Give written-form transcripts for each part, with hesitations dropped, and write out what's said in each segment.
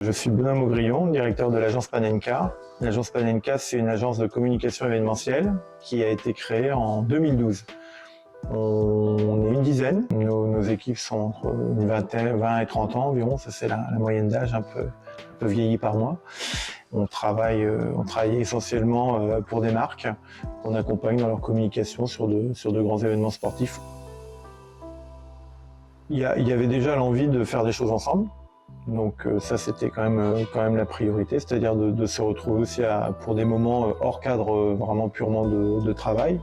Je suis Benoît Maugrillon, directeur de l'agence Panenka. L'agence Panenka, c'est une agence de communication événementielle qui a été créée en 2012. On est une dizaine. Nos équipes sont entre 20 et 30 ans environ. Ça, c'est la moyenne d'âge, un peu vieillie par moi. On travaille essentiellement pour des marques qu'on accompagne dans leur communication sur de grands événements sportifs. Il y avait déjà l'envie de faire des choses ensemble. Donc ça, c'était quand même la priorité, c'est-à-dire de se retrouver aussi pour des moments hors cadre vraiment purement de travail.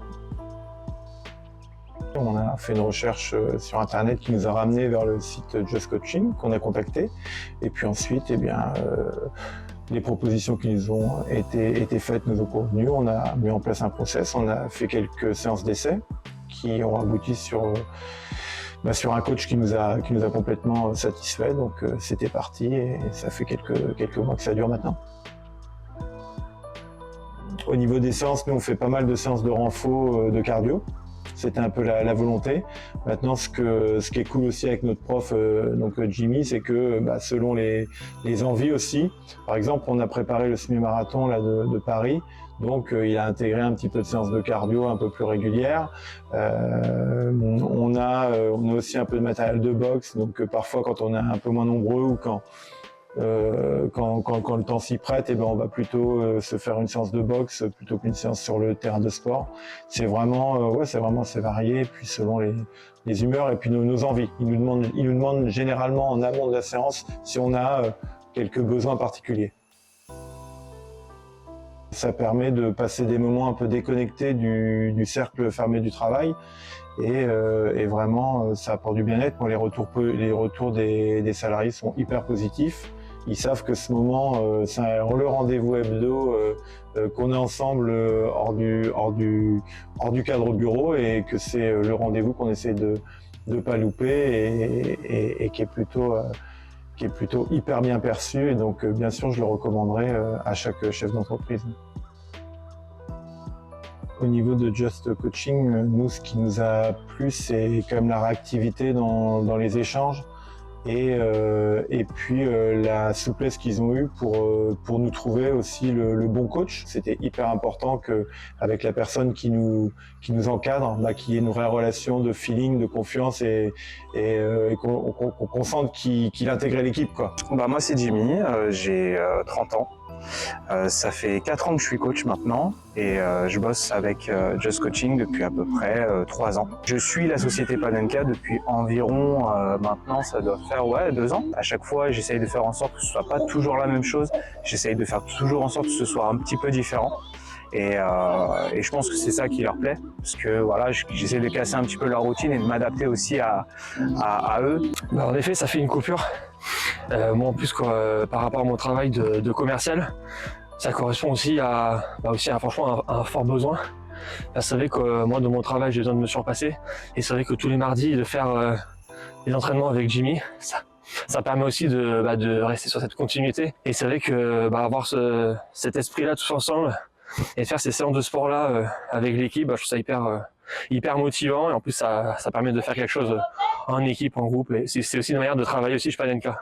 On a fait une recherche sur Internet qui nous a ramené vers le site Just Coaching qu'on a contacté. Et puis ensuite, les propositions qui nous ont été faites nous ont convenu. On a mis en place un process, on a fait quelques séances d'essai qui ont abouti sur un coach qui nous a complètement satisfait. Donc c'était parti et ça fait quelques mois que ça dure maintenant. Au niveau des séances, nous on fait pas mal de séances de renfort de cardio. C'était un peu la volonté. Maintenant, ce qui est cool aussi avec notre prof, donc Jimmy, c'est que selon les envies aussi, par exemple, on a préparé le semi-marathon là de Paris, donc il a intégré un petit peu de séances de cardio un peu plus régulières. On a aussi un peu de matériel de boxe, donc parfois quand on est un peu moins nombreux ou quand le temps s'y prête, on va plutôt se faire une séance de boxe plutôt qu'une séance sur le terrain de sport. C'est vraiment, c'est varié, et puis selon les humeurs et puis nos envies. Ils nous demandent généralement en amont de la séance si on a quelques besoins particuliers. Ça permet de passer des moments un peu déconnectés du cercle fermé du travail. Et vraiment, ça apporte du bien-être. Moi, les retours des salariés sont hyper positifs. Ils savent que ce moment, c'est le rendez-vous hebdo, qu'on est ensemble hors du cadre bureau, et que c'est le rendez-vous qu'on essaie de pas louper et qui est plutôt hyper bien perçu. Et donc, bien sûr, je le recommanderais à chaque chef d'entreprise. Au niveau de Just Coaching, nous, ce qui nous a plu, c'est quand même la réactivité dans les échanges et puis la souplesse qu'ils ont eue pour nous trouver aussi le bon coach. C'était hyper important qu'avec la personne qui nous encadre, qu'il y ait une vraie relation de feeling, de confiance et qu'on sente qu'il intégrait l'équipe, quoi. Moi, c'est Jimmy, j'ai 30 ans. Ça fait 4 ans que je suis coach maintenant et je bosse avec Just Coaching depuis à peu près 3 ans. Je suis la société Panenka depuis environ, maintenant ça doit faire 2 ans. À chaque fois, j'essaye de faire en sorte que ce soit pas toujours la même chose. J'essaye de faire toujours en sorte que ce soit un petit peu différent. Et je pense que c'est ça qui leur plaît, parce que voilà, j'essaie de casser un petit peu leur routine et de m'adapter aussi à eux. En effet, ça fait une coupure. Moi en plus, par rapport à mon travail de commercial, ça correspond aussi à franchement un fort besoin. C'est vrai que moi de mon travail j'ai besoin de me surpasser, et c'est vrai que tous les mardis de faire des entraînements avec Jimmy, ça permet aussi de rester sur cette continuité. Et c'est vrai que avoir cet esprit là tous ensemble et faire ces séances de sport là avec l'équipe, je trouve ça hyper motivant, et en plus ça permet de faire quelque chose en équipe, en groupe, et c'est aussi une manière de travailler aussi chez Panenka.